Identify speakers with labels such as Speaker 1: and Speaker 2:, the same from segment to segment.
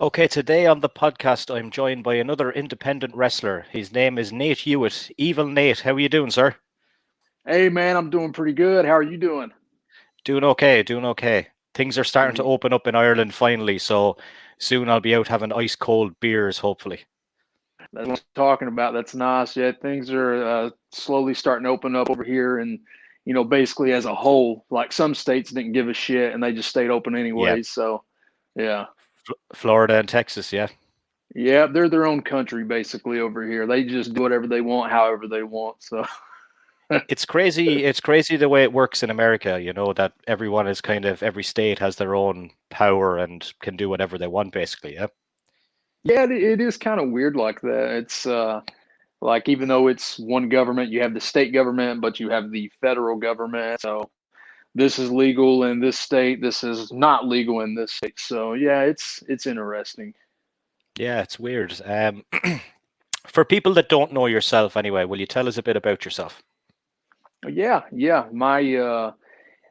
Speaker 1: Okay, today on the podcast, I'm joined by another independent wrestler. His name is Nate Hewitt. Evil Nate, how are you doing, sir?
Speaker 2: Hey man, I'm doing pretty good. How are you doing?
Speaker 1: Doing okay, doing okay. Things are starting to
Speaker 2: Y-
Speaker 1: open up in Ireland finally, so soon I'll be out having ice cold beers, hopefully.
Speaker 2: That's what I'm talking about. That's nice. Yeah, things are slowly starting to open up over here, and basically as a whole, like some states didn't give a shit and they just stayed open
Speaker 1: Yeah,
Speaker 2: anyways. So, yeah,
Speaker 1: Florida and Texas, yeah.
Speaker 2: yeah, they're their own country basically over here. They just do whatever they want, however they want. So,
Speaker 1: It's crazy the way it works in America, that everyone is kind of, every state has their own power and can do whatever they want, basically, yeah.
Speaker 2: yeah, it is kind of weird like that. It's like even though it's one government, you have the state government, but you have the federal government. So this is legal in this state, this is not legal in this state. So yeah, it's interesting.
Speaker 1: Yeah, it's weird. For people that don't know yourself anyway, will you tell us a bit about yourself?
Speaker 2: Yeah, my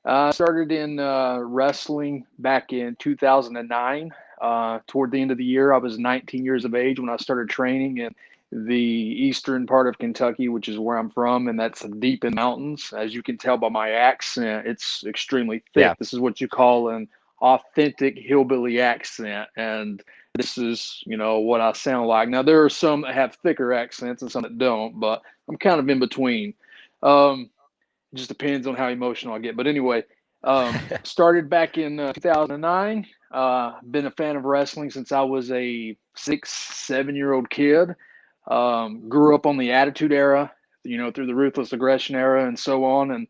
Speaker 2: I started in wrestling back in 2009. Toward the end of the year, I was 19 years of age when I started training in the eastern part of Kentucky, which is where I'm from, and that's deep in mountains. As you can tell by my accent, it's extremely
Speaker 1: Yeah.
Speaker 2: thick. This is what you call an authentic hillbilly accent, and this is, what I sound like. Now, there are some that have thicker accents and some that don't, but I'm kind of in between. Um, it just depends on how emotional I get. But anyway, started back in 2009. Been a fan of wrestling since I was a 6, 7 year old kid. Grew up on the Attitude Era, through the Ruthless Aggression Era, and so on. And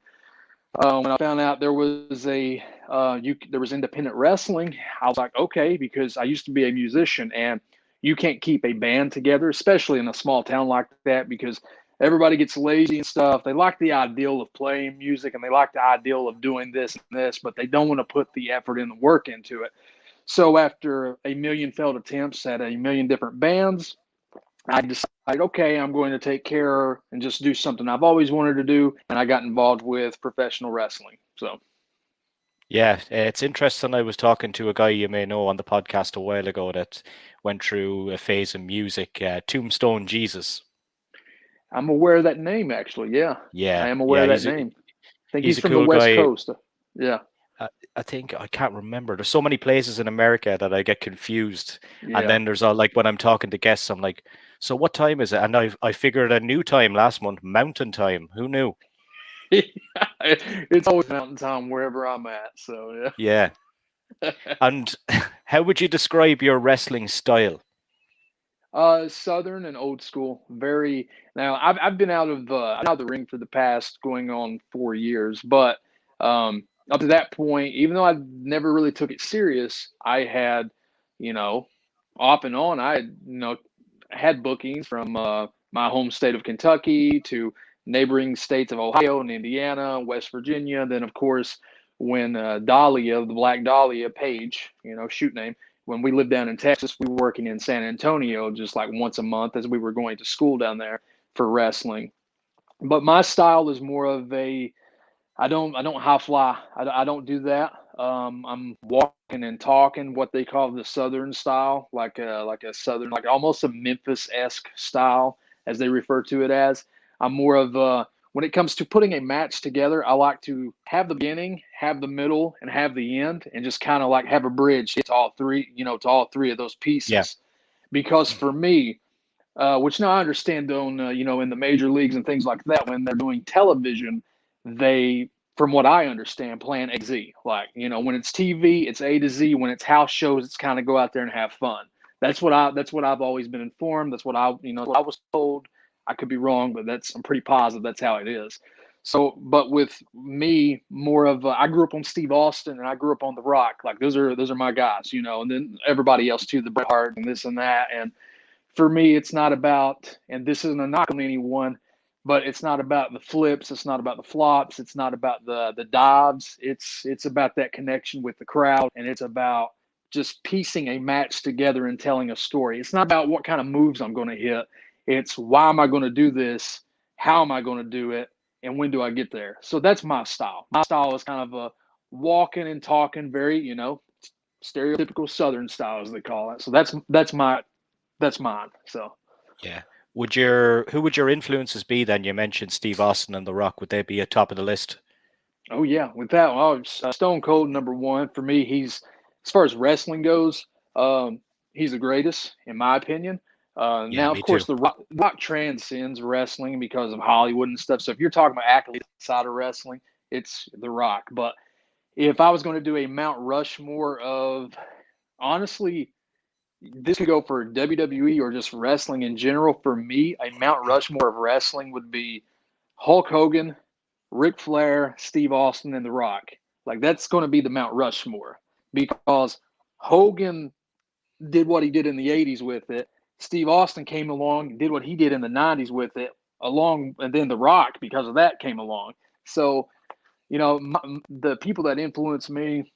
Speaker 2: when I found out there was independent wrestling, I was like, okay, because I used to be a musician, and you can't keep a band together, especially in a small town like that, because everybody gets lazy and stuff. They like the ideal of playing music and they like the ideal of doing this and this, but they don't want to put the effort and the work into it. So after a million failed attempts at a million different bands, I decided, okay, I'm going to take care and just do something I've always wanted to do, and I got involved with professional wrestling. So,
Speaker 1: Yeah, it's interesting. I was talking to a guy you may know on the podcast a while ago that went through a phase in music, Tombstone Jesus.
Speaker 2: I'm aware of that name, actually. Yeah, I
Speaker 1: Yeah,
Speaker 2: am aware
Speaker 1: yeah,
Speaker 2: of that name. I think
Speaker 1: he's
Speaker 2: he's
Speaker 1: a
Speaker 2: from the
Speaker 1: cool
Speaker 2: West
Speaker 1: guy.
Speaker 2: Coast. Yeah,
Speaker 1: I think I can't remember. There's so many places in America that I get confused. And
Speaker 2: yeah.
Speaker 1: then there's all like when I'm talking to guests, I'm like, "So what time is it?" And I figured a new time last month, Mountain Time. Who knew?
Speaker 2: It's always mountain time wherever I'm at. So,
Speaker 1: Yeah.
Speaker 2: yeah.
Speaker 1: And how would you describe your wrestling style?
Speaker 2: Southern and old school. Very. Now, I've been out of the ring for the past going on 4 years, but up to that point, even though I never really took it serious, I had, you know, off and on, I had, had bookings from my home state of Kentucky to neighboring states of Ohio and Indiana, West Virginia. Then, of course, when Dahlia, the Black Dahlia Page, shoot name, when we lived down in Texas, we were working in San Antonio just like once a month as we were going to school down there for wrestling. But my style is more of a I don't high fly. I don't do that. I'm walking and talking, what they call the Southern style, like a Southern, like almost a Memphis esque style, as they refer to it as. I'm more of when it comes to putting a match together, I like to have the beginning, have the middle, and have the end, and just kind of like have a bridge to all three, to all three of those
Speaker 1: Yeah.
Speaker 2: pieces. Because for me, which now I understand on in the major leagues and things like that when they're doing television, they, from what I understand, plan A to Z. Like when it's TV, it's A to Z. When it's house shows, it's kind of go out there and have fun. That's what I've always been informed. That's what I was told. I could be wrong, but I'm pretty positive that's how it is. So, but with me, more of I grew up on Steve Austin and I grew up on The Rock. Like those are my guys, and then everybody else too, the Bret Hart and this and that. And for me, it's not about, and this isn't a knock on anyone, but it's not about the flips, it's not about the flops, it's not about the dives. It's about that connection with the crowd, and it's about just piecing a match together and telling a story. It's not about what kind of moves I'm going to hit. It's why am I going to do this? How am I going to do it? And when do I get there? So that's my style. My style is kind of a walking and talking, very, stereotypical Southern style, as they call it. So that's mine. So
Speaker 1: Yeah. Who would your influences be then? You mentioned Steve Austin and The Rock. Would they be at top of the list?
Speaker 2: oh yeah, with that, Stone Cold number one for me. He's as far as wrestling goes, he's the greatest in my opinion.
Speaker 1: Yeah,
Speaker 2: Now, of
Speaker 1: me too.
Speaker 2: course, the Rock transcends wrestling because of Hollywood and stuff. So if you're talking about accolades outside of wrestling, it's The Rock. But if I was going to do a Mount Rushmore of, honestly, this could go for WWE or just wrestling in general. For me, a Mount Rushmore of wrestling would be Hulk Hogan, Ric Flair, Steve Austin, and The Rock. Like that's going to be the Mount Rushmore because Hogan did what he did in the 80s with it. Steve Austin came along, did what he did in the 90s with it, and then The Rock, because of that, came along. So, the people that influence me,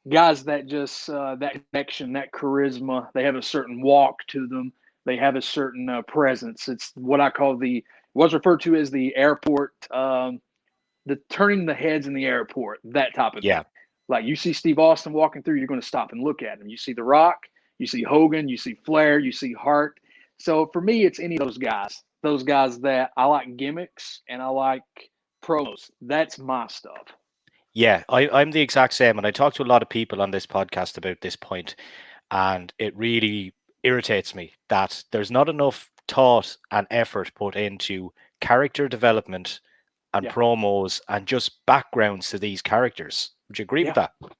Speaker 2: guys that just that connection, that charisma, they have a certain walk to them. They have a certain presence. It's what I call what's referred to as the airport, the turning the heads in the airport, that type of
Speaker 1: Yeah.
Speaker 2: thing. Like you see Steve Austin walking through, you're going to stop and look at him. You see The Rock, you see Hogan, you see Flair, you see Hart. So for me, it's any of those guys that I like gimmicks and I like promos. That's my stuff.
Speaker 1: Yeah, I'm the exact same. And I talk to a lot of people on this podcast about this point, and it really irritates me that there's not enough thought and effort put into character development and
Speaker 2: Yeah.
Speaker 1: promos and just backgrounds to these characters. Would you agree with
Speaker 2: Yeah.
Speaker 1: that?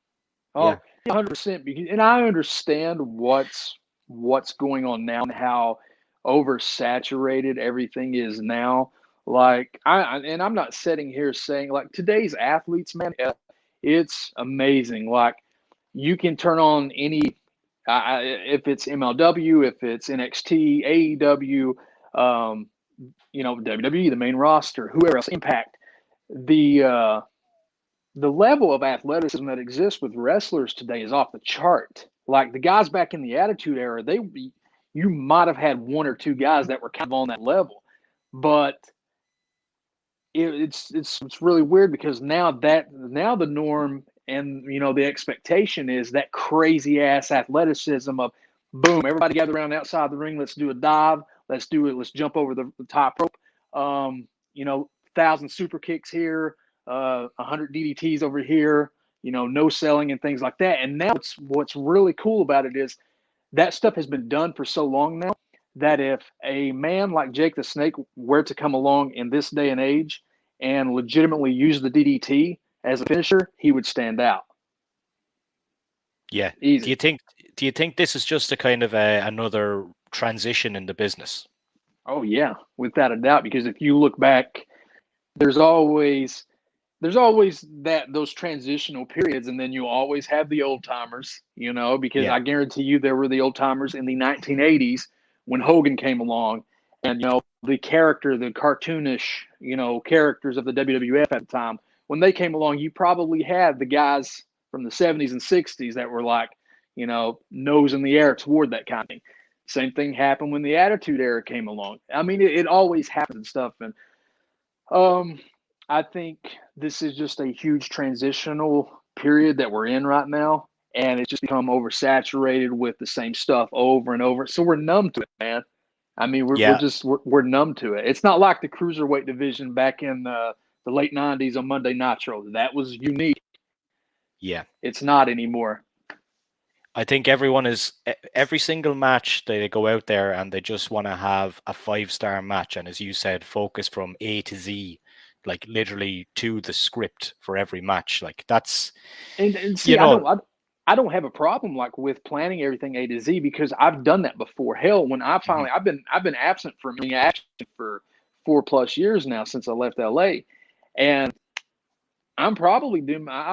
Speaker 2: Oh, 100%. And I understand what's going on now and how oversaturated everything is now. Like and I'm not sitting here saying like today's athletes, man, it's amazing. Like you can turn on any, if it's MLW, if it's NXT, AEW, WWE, the main roster, whoever else, Impact, the uh, the level of athleticism that exists with wrestlers today is off the chart. Like the guys back in the Attitude Era, you might have had one or two guys that were kind of on that level, but it's really weird because now the norm and the expectation is that crazy ass athleticism of boom, everybody gather around outside the ring, let's do a dive, let's jump over the top rope, 1,000 super kicks here, 100 DDTs over here, no selling and things like that. And now what's really cool about it is that stuff has been done for so long now that if a man like Jake the Snake were to come along in this day and age and legitimately use the DDT as a finisher, he would stand out.
Speaker 1: Yeah. Do
Speaker 2: Easy.
Speaker 1: you think this is just a kind of another transition in the business?
Speaker 2: Oh yeah, without a doubt. Because if you look back, there's always those transitional periods, and then you always have the old timers, because
Speaker 1: Yeah.
Speaker 2: I guarantee you there were the old timers in the 1980s when Hogan came along, and the cartoonish, characters of the WWF at the time when they came along, you probably had the guys from the 70s and 60s that were like, nose in the air toward that kind of thing. Same thing happened when the Attitude Era came along. I mean, it always happens and stuff, and I think this is just a huge transitional period that we're in right now, and it's just become oversaturated with the same stuff over and over. So we're numb to it, man. I mean,
Speaker 1: Yeah.
Speaker 2: we're numb to it. It's not like the cruiserweight division back in the late '90s on Monday Nitro. That was unique.
Speaker 1: Yeah.
Speaker 2: It's not anymore.
Speaker 1: I think every single match they go out there and they just want to have a 5-star match, and as you said, focus from A to Z, like literally to the script for every match. Like that's
Speaker 2: And see,
Speaker 1: you know
Speaker 2: I don't have a problem like with planning everything A to Z because I've done that before. Hell, when I
Speaker 1: Mhm.
Speaker 2: finally I've been absent from any action for 4+ years now since I left LA, and I'm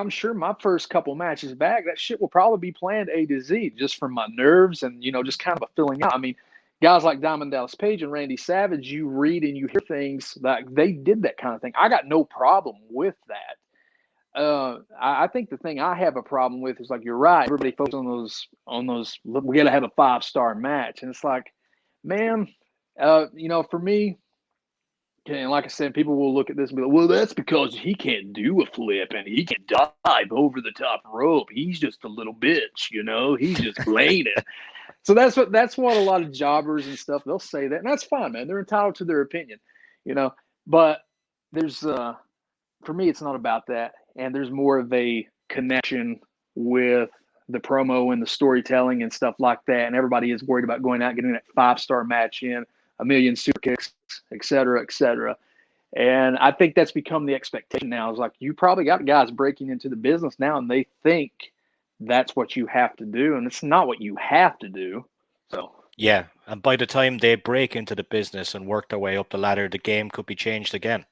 Speaker 2: sure my first couple matches back, that shit will probably be planned A to Z just from my nerves and just kind of a filling out. I mean, guys like Diamond Dallas Page and Randy Savage, you read and you hear things that they did that kind of thing. I got no problem with that. I think the thing I have a problem with is like you're right. Everybody focuses on those. We got to have a 5-star match, and it's like, man, for me, And like I said, people will look at this and be like, well, that's because he can't do a flip and he can dive over the top rope. He's just a little bitch, you know, he's just playing it. So that's what a lot of jobbers and stuff, they'll say that. And that's fine, man. They're entitled to their opinion, you know. But there's for me, it's not about that. And there's more of a connection with the promo and the storytelling and stuff like that. And everybody is worried about going out, getting that 5-star match in, a million super kicks, et cetera, et cetera. And I think that's become the expectation now. It's like, you probably got guys breaking into the business now and they think that's what you have to do. And it's not what you have to do. So
Speaker 1: Yeah. And by the time they break into the business and work their way up the ladder, the game could be changed again.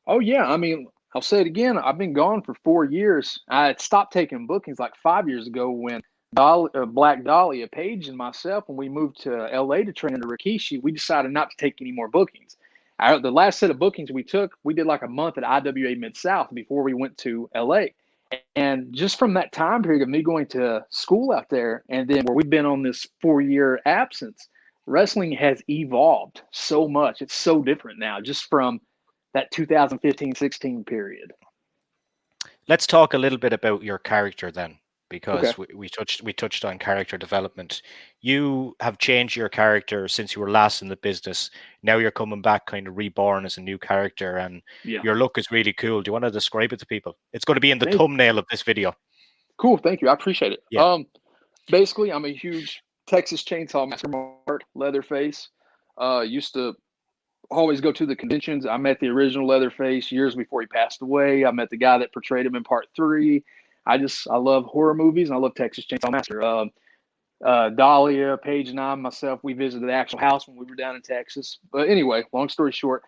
Speaker 2: Oh, yeah. I mean, I'll say it again. I've been gone for 4 years. I had stopped taking bookings like 5 years ago when Black Dhalia, Paige and myself, when we moved to LA to train under Rikishi, we decided not to take any more bookings. The last set of bookings we took, we did like a month at IWA Mid-South before we went to LA. And just from that time period of me going to school out there and then where we've been on this 4-year absence, wrestling has evolved so much. It's so different now just from that 2015-16 period.
Speaker 1: Let's talk a little bit about your character then, because
Speaker 2: Okay.
Speaker 1: we touched on character development. You have changed your character since you were last in the business. Now you're coming back kind of reborn as a new character, and
Speaker 2: Yeah.
Speaker 1: your look is really cool. Do you want to describe it to people? It's going to be in the
Speaker 2: Thank
Speaker 1: thumbnail of this video.
Speaker 2: Cool. Thank you. I appreciate it.
Speaker 1: Yeah.
Speaker 2: Basically, I'm a huge Texas Chainsaw Massacre mark, Leatherface. Used to always go to the conventions. I met the original Leatherface years before he passed away. I met the guy that portrayed him in part 3. I love horror movies and I love Texas Chainsaw Massacre. Dahlia, Paige, and I, myself, we visited the actual house when we were down in Texas. But anyway, long story short,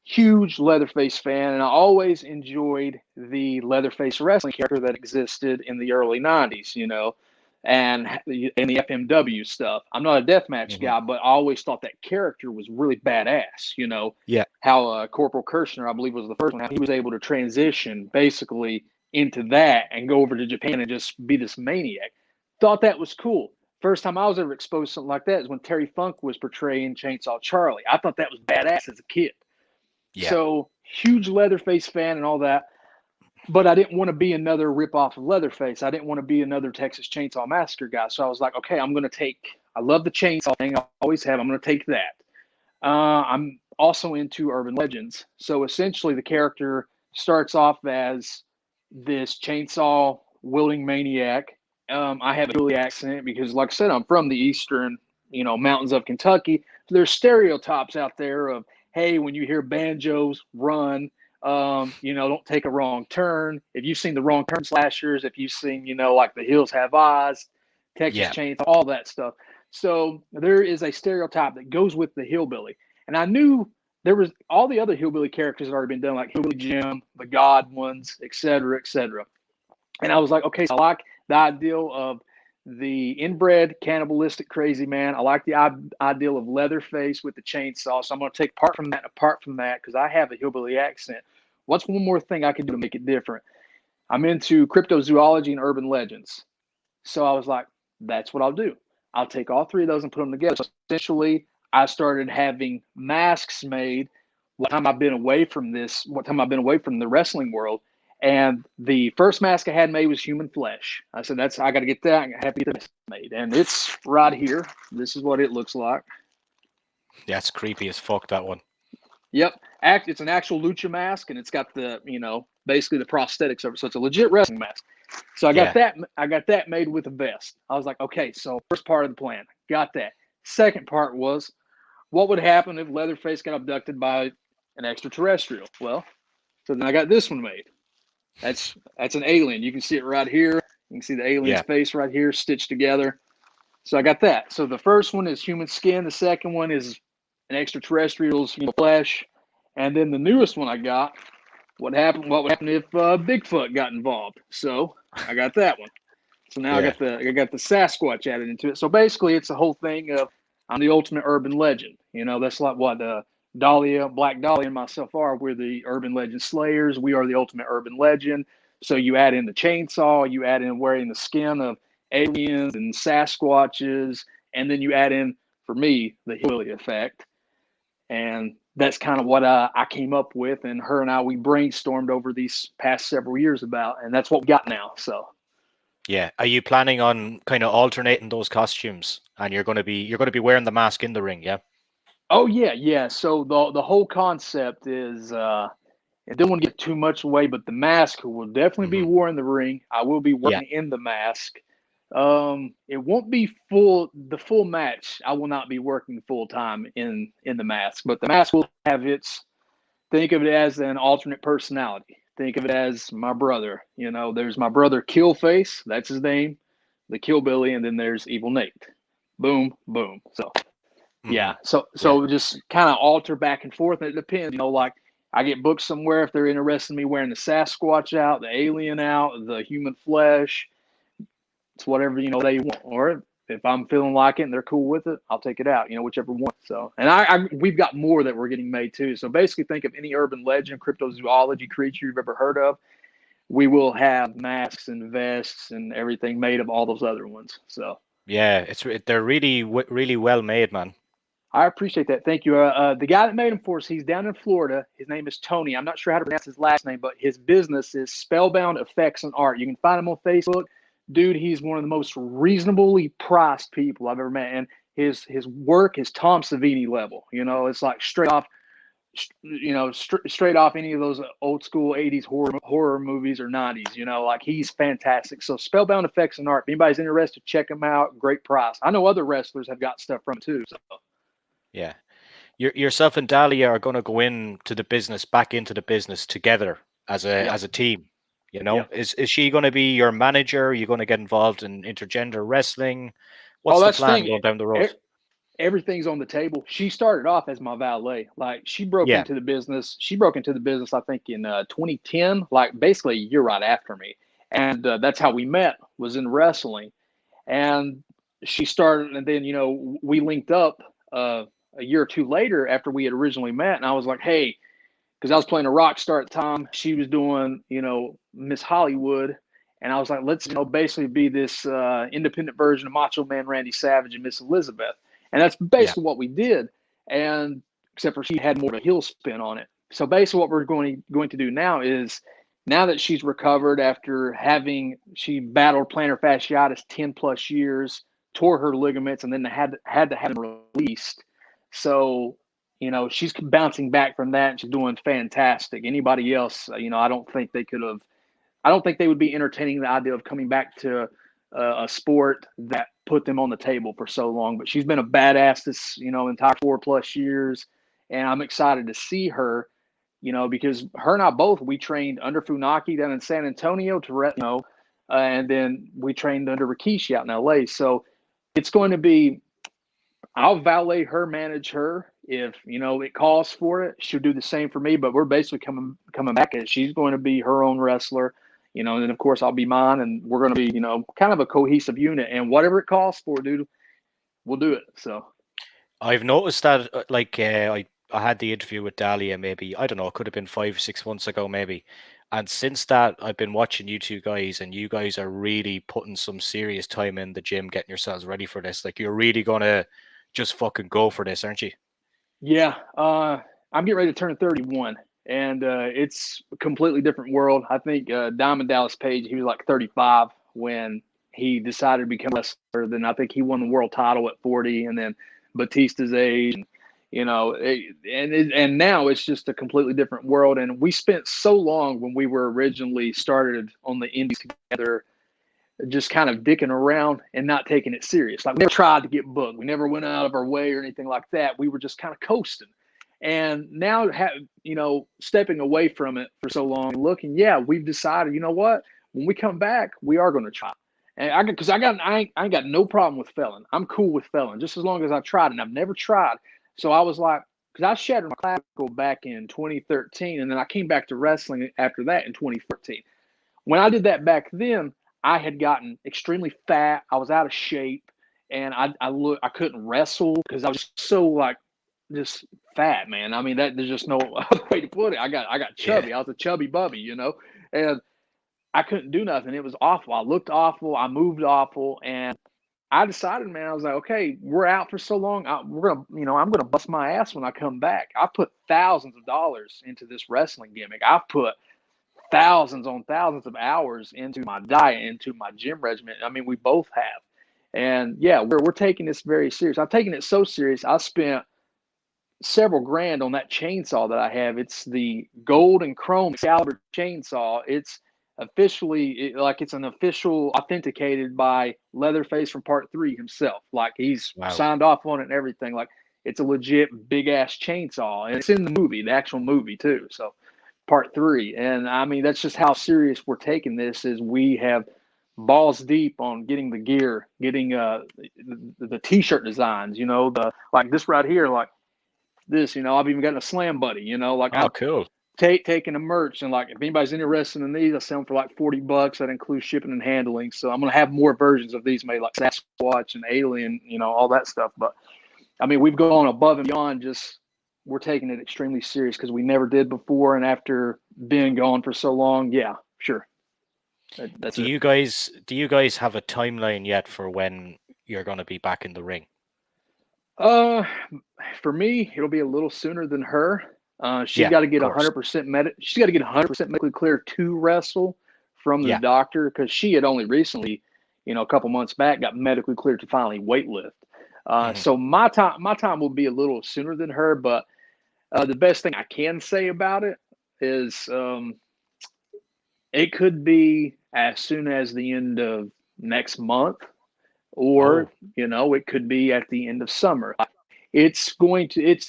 Speaker 2: huge Leatherface fan, and I always enjoyed the Leatherface wrestling character that existed in the early 90s, you know, and the FMW stuff. I'm not a deathmatch guy, but I always thought that character was really badass, you know.
Speaker 1: Yeah.
Speaker 2: How Corporal Kirshner, I believe, was the first one, how he was able to transition basically into that and go over to Japan and just be this maniac. Thought that was cool. First time I was ever exposed to something like that is when Terry Funk was portraying Chainsaw Charlie. I thought that was badass as a kid.
Speaker 1: Yeah.
Speaker 2: So huge Leatherface fan and all that. But I didn't want to be another ripoff of Leatherface. I didn't want to be another Texas Chainsaw Massacre guy. So I was like, okay, I'm going to take – I love the chainsaw thing. I always have. I'm going to take that. I'm also into urban legends. So essentially the character starts off as this chainsaw wielding maniac. I have a Philly accent because, like I said, I'm from the eastern, you know, mountains of Kentucky. So there's stereotypes out there of, hey, when you hear banjos, run. You know, don't take a wrong turn. If you've seen the Wrong Turn slashers, if you've seen, you know, like The Hills Have Eyes, Texas Chainsaw, all that stuff. So there is a stereotype that goes with the hillbilly. And I knew there was all the other hillbilly characters had already been done, like Hillbilly Jim, the God ones, et cetera, et cetera. And I was like, okay, so I like the ideal of the inbred cannibalistic crazy man. I like the ideal of Leatherface with the chainsaw. So I'm going to take apart from that, because I have a hillbilly accent. What's one more thing I can do to make it different? I'm into cryptozoology and urban legends. So I was like, that's what I'll do. I'll take all 3 of those and put them together. So essentially, I started having masks made what time I've been away from the wrestling world. And the first mask I had made was human flesh. I said, I got to get that. I have to get this made. And it's right here. This is what it looks like.
Speaker 1: That's creepy as fuck, that one.
Speaker 2: Yep. It's an actual lucha mask, and it's got the, you know, basically the prosthetics of it. So it's a legit wrestling mask. So I got that made with a vest. I was like, okay, so first part of the plan, got that. Second part was, what would happen if Leatherface got abducted by an extraterrestrial? Well, so then I got this one made. That's an alien. You can see it right here. You can see the alien's face right here stitched together. So I got that. So the first one is human skin. The second one is an extraterrestrial's flesh. And then the newest one I got, what would happen if Bigfoot got involved? So I got that one. So now I got the Sasquatch added into it. So basically it's a whole thing of I'm the ultimate urban legend. You know, that's like what Dhalia, Black Dhalia, and myself are. We're the urban legend slayers. We are the ultimate urban legend. So you add in the chainsaw, you add in wearing the skin of aliens and Sasquatches, and then you add in, for me, the hillbilly effect. And that's kind of what I came up with, and her and I we brainstormed over these past several years about, and that's what we got now. So
Speaker 1: Yeah. Are you planning on kind of alternating those costumes, and you're going to be wearing the mask in the ring? Yeah.
Speaker 2: oh yeah, yeah. So the whole concept is I don't want to give too much away, but the mask will definitely be
Speaker 1: Hmm.
Speaker 2: worn in the ring. I will be
Speaker 1: Yeah.
Speaker 2: working in the mask. It won't be the full match. I will not be working full time in the mask, but the mask will have its. Think of it as an alternate personality. Think of it as my brother. You know, there's my brother Killface. That's his name, the Killbilly, and then there's Evil Nate. Boom, boom. So
Speaker 1: Hmm.
Speaker 2: yeah. So
Speaker 1: Yeah.
Speaker 2: so just kind of alter back and forth. And it depends. You know, like I get booked somewhere if they're interested in me wearing the Sasquatch out, the alien out, the human flesh. It's whatever they want. Or if I'm feeling like it and they're cool with it, I'll take it out. Whichever one. So, and we've got more that we're getting made too. So basically, think of any urban legend, cryptozoology creature you've ever heard of. We will have masks and vests and everything made of all those other ones. So
Speaker 1: Yeah. They're really well made, man.
Speaker 2: I appreciate that. Thank you. The guy that made them for us, he's down in Florida. His name is Tony. I'm not sure how to pronounce his last name, but his business is Spellbound Effects and Art. You can find him on Facebook. Dude, he's one of the most reasonably priced people I've ever met. And his work is Tom Savini level. It's like straight off, straight off any of those old school 80s horror movies or 90s. Like he's fantastic. So Spellbound Effects and Art, if anybody's interested, check him out. Great price. I know other wrestlers have got stuff from him too. So.
Speaker 1: Yeah. Yourself and Dahlia are going to go back into the business together as a
Speaker 2: Yep.
Speaker 1: as a team.
Speaker 2: Yep.
Speaker 1: Is she going to be your manager? Are you going to get involved in intergender wrestling?
Speaker 2: Oh,
Speaker 1: What's the
Speaker 2: that's the
Speaker 1: plan
Speaker 2: thing.
Speaker 1: going down the road?
Speaker 2: Everything's on the table. She started off as my valet. Like she broke
Speaker 1: Yeah,
Speaker 2: into the business. She broke into the business, I think, in 2010, like basically a year right after me. And that's how we met, was in wrestling. And she started, and then we linked up a year or two later after we had originally met. And I was like, hey, because I was playing a rock star at the time. She was doing, Miss Hollywood. And I was like, let's, basically be this independent version of Macho Man Randy Savage and Miss Elizabeth. And that's
Speaker 1: yeah,
Speaker 2: basically what we did. And except for she had more of a heel spin on it. So basically what we're going to do now is now that she's recovered after she battled plantar fasciitis 10 plus years, tore her ligaments, and then had to have them released. So she's bouncing back from that and she's doing fantastic. Anybody else, I don't think they could have, I don't think they would be entertaining the idea of coming back to a sport that put them on the table for so long. But she's been a badass this, entire 4+ years. And I'm excited to see her, because her and I both, we trained under Funaki down in San Antonio and then we trained under Rikishi out in LA. So it's going to be, I'll valet her, manage her. If it calls for it, she'll do the same for me. But we're basically coming back as she's going to be her own wrestler, and then of course I'll be mine, and we're going to be kind of a cohesive unit. And whatever it calls for, dude, we'll do it. So
Speaker 1: I've noticed that. I had the interview with Dahlia. Maybe I don't know. It could have been 5 6 months ago, maybe. And since that, I've been watching you two guys, and you guys are really putting some serious time in the gym, getting yourselves ready for this. Like you're really gonna just fucking go for this, aren't you?
Speaker 2: yeah, I'm getting ready to turn 31, and it's a completely different world. I think Diamond Dallas Page, he was like 35 when he decided to become a wrestler. Then I think he won the world title at 40, and then Batista's age. And now it's just a completely different world. And we spent so long when we were originally started on the indies together, just kind of dicking around and not taking it serious. Like we never tried to get booked. We never went out of our way or anything like that. We were just kind of coasting. And now, stepping away from it for so long, looking, yeah, we've decided, you know what? When we come back, we are going to try. And I ain't got no problem with Felon. I'm cool with Felon just as long as I tried, and I've never tried. So I was like, because I shattered my clavicle back in 2013, and then I came back to wrestling after that in 2014. When I did that back then, I had gotten extremely fat. I was out of shape, and I couldn't wrestle because I was so like just fat, man. I mean, there's just no other way to put it. I got
Speaker 1: Yeah.
Speaker 2: chubby. I was a chubby bubby, and I couldn't do nothing. It was awful. I looked awful. I moved awful, and I decided, man, I was like, okay, we're out for so long. I'm gonna bust my ass when I come back. I put thousands of dollars into this wrestling gimmick. I put thousands on thousands of hours into my diet, into my gym regimen. I mean, we both have. And yeah, we're taking this very serious. I'm taking it so serious. I spent several grand on that chainsaw that I have. It's the gold and chrome Excalibur chainsaw. It's officially like it's an official authenticated by Leatherface from Part 3 himself. Like he's
Speaker 1: Wow.
Speaker 2: signed off on it and everything. Like it's a legit big ass chainsaw, and it's in the movie, the actual movie too. So Part 3, and I mean that's just how serious we're taking this. Is we have balls deep on getting the gear, getting the t-shirt designs. You know, the like this right here, like this, I've even got a slam buddy, like
Speaker 1: Oh,
Speaker 2: I'm
Speaker 1: cool.
Speaker 2: taking the merch, and like if anybody's interested in these, I sell them for like $40. That includes shipping and handling. So I'm gonna have more versions of these made, like Sasquatch and Alien, all that stuff. But I mean, we've gone above and beyond. Just we're taking it extremely serious because we never did before, and after being gone for so long, yeah, sure. That's
Speaker 1: Do
Speaker 2: it.
Speaker 1: you guys have a timeline yet for when you're going to be back in the ring?
Speaker 2: Uh, for me, it'll be a little sooner than her. She's
Speaker 1: Yeah,
Speaker 2: got to
Speaker 1: of
Speaker 2: get
Speaker 1: course.
Speaker 2: 100% She's got to get 100% medically clear to wrestle from the
Speaker 1: Yeah.
Speaker 2: doctor, because she had only recently, a couple months back, got medically cleared to finally weightlift.
Speaker 1: Mhm.
Speaker 2: So my time will be a little sooner than her, but the best thing I can say about it is it could be as soon as the end of next month,
Speaker 1: Oh,
Speaker 2: or it could be at the end of summer. It's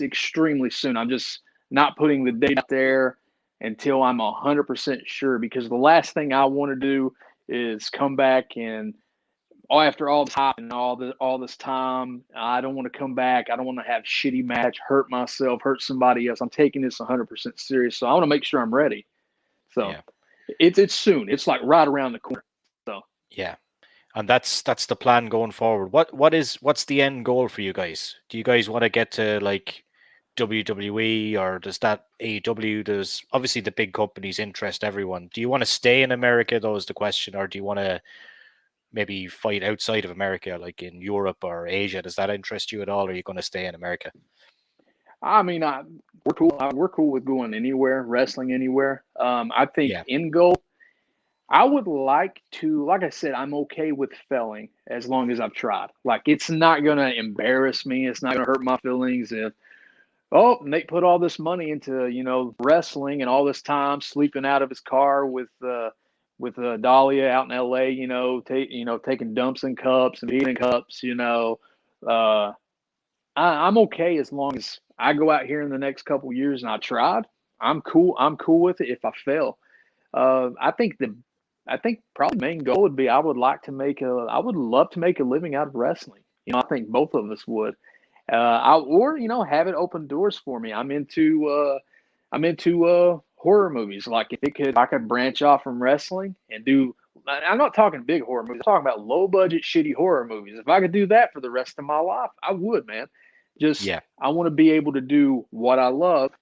Speaker 2: extremely soon. I'm just not putting the date out there until I'm 100% sure, because the last thing I want to do is come back and after all this hype and all this time, I don't want to come back. I don't want to have shitty match, hurt myself, hurt somebody else. I'm taking this 100% serious, so I want to make sure I'm ready. So
Speaker 1: yeah.
Speaker 2: it's soon. It's like right around the corner. So
Speaker 1: Yeah. And that's the plan going forward. What's the end goal for you guys? Do you guys want to get to like WWE, or does that AEW? Does obviously the big companies interest everyone. Do you want to stay in America, though, is the question, or do you want to maybe fight outside of America, like in Europe or Asia? Does that interest you at all, or are you going to stay in America?
Speaker 2: I mean, we're cool. We're cool with going anywhere, wrestling anywhere. I think
Speaker 1: Yeah.
Speaker 2: in goal, I would like to, like I said, I'm okay with failing as long as I've tried. Like, it's not going to embarrass me. It's not going to hurt my feelings if, oh, Nate put all this money into, wrestling and all this time sleeping out of his car with Dahlia out in LA, taking dumps in cups and eating cups, uh, I'm okay as long as I go out here in the next couple of years and I tried. I'm cool. I'm cool with it if I fail. I think probably the main goal would be I would love to make a living out of wrestling. I think both of us would. Or have it open doors for me. I'm into horror movies. Like if I could branch off from wrestling and do. I'm not talking big horror movies. I'm talking about low budget, shitty horror movies. If I could do that for the rest of my life, I would, man. Just
Speaker 1: Yeah.
Speaker 2: I want to be able to do what I love,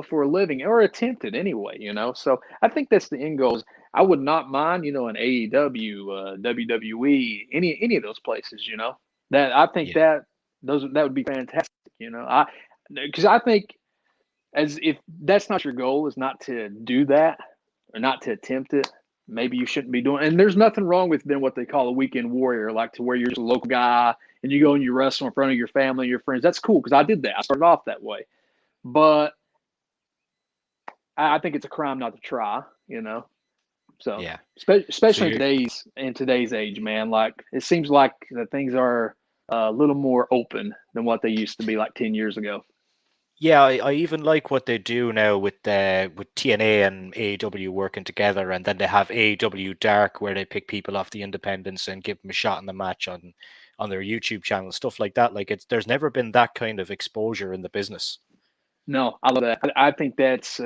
Speaker 2: for a living, or attempt it anyway. So I think that's the end goal. I would not mind, an AEW, WWE, any of those places. That I think
Speaker 1: Yeah.
Speaker 2: that would be fantastic. Because I think, as if that's not your goal, is not to do that or not to attempt it, maybe you shouldn't be doing. And there's nothing wrong with being what they call a weekend warrior, like to where you're just a local guy and you go and you wrestle in front of your family, your friends. That's cool, because I did that. I started off that way, but I think it's a crime not to try. So
Speaker 1: Yeah. So
Speaker 2: especially in
Speaker 1: you're
Speaker 2: today's age, man. Like it seems like that things are a little more open than what they used to be like 10 years ago.
Speaker 1: Yeah, I even like what they do now with TNA and AEW working together, and then they have AEW Dark where they pick people off the independents and give them a shot in the match on their YouTube channel, stuff like that. Like there's never been that kind of exposure in the business.
Speaker 2: No, I love that. I think that's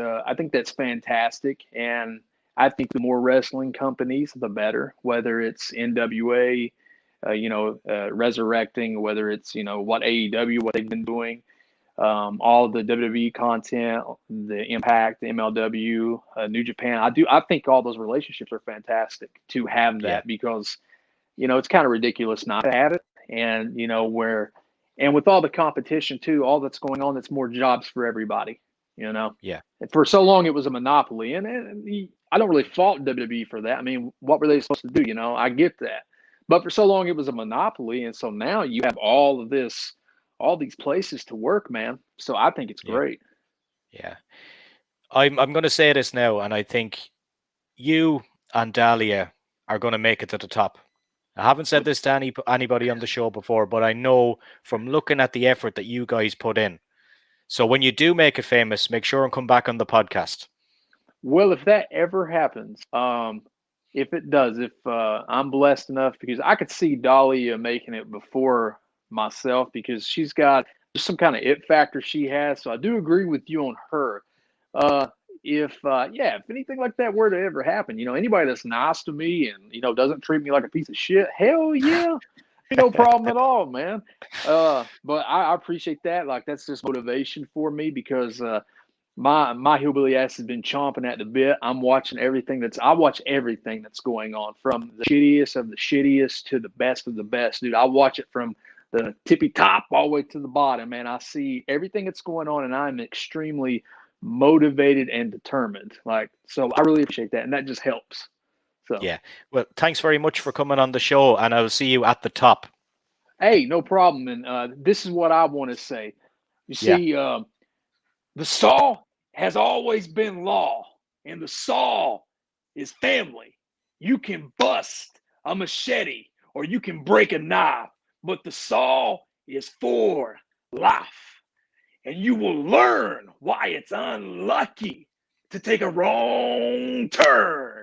Speaker 2: fantastic, and I think the more wrestling companies, the better. Whether it's NWA, resurrecting, whether it's what AEW, what they've been doing, all the WWE content, the Impact, the MLW, New Japan. I think all those relationships are fantastic to have
Speaker 1: Yeah.
Speaker 2: that, because it's kind of ridiculous not to have it. And, and with all the competition too, all that's going on, that's more jobs for everybody, you know.
Speaker 1: Yeah.
Speaker 2: And for so long, it was a monopoly. And I don't really fault WWE for that. I mean, what were they supposed to do? I get that. But for so long, it was a monopoly. And so now you have all these places to work, man. So I think it's
Speaker 1: Yeah.
Speaker 2: great.
Speaker 1: Yeah. I'm going to say this now, and I think you and Dahlia are going to make it to the top. I haven't said this to anybody on the show before, but I know from looking at the effort that you guys put in. So when you do make it famous, make sure and come back on the podcast.
Speaker 2: Well, if that ever happens, if it does, if I'm blessed enough, because I could see Dahlia making it before myself, because she's got just some kind of it factor she has. So I do agree with you on her. If anything like that were to ever happen, anybody that's nice to me and doesn't treat me like a piece of shit, hell yeah, no problem at all, man. But I appreciate that. Like, that's just motivation for me, because my hillbilly ass has been chomping at the bit. I watch everything that's going on, from the shittiest of the shittiest to the best of the best, dude. I watch it from the tippy top all the way to the bottom, man. I see everything that's going on, and I'm extremely motivated and determined. So I really appreciate that, and that just helps. So
Speaker 1: Yeah. Well, thanks very much for coming on the show, and I'll see you at the top.
Speaker 2: hey, no problem. And this is what I want to say. You
Speaker 1: Yeah.
Speaker 2: see, the saw has always been law, and the saw is family. You can bust a machete or you can break a knife, but the saw is for life. And you will learn why it's unlucky to take a wrong turn.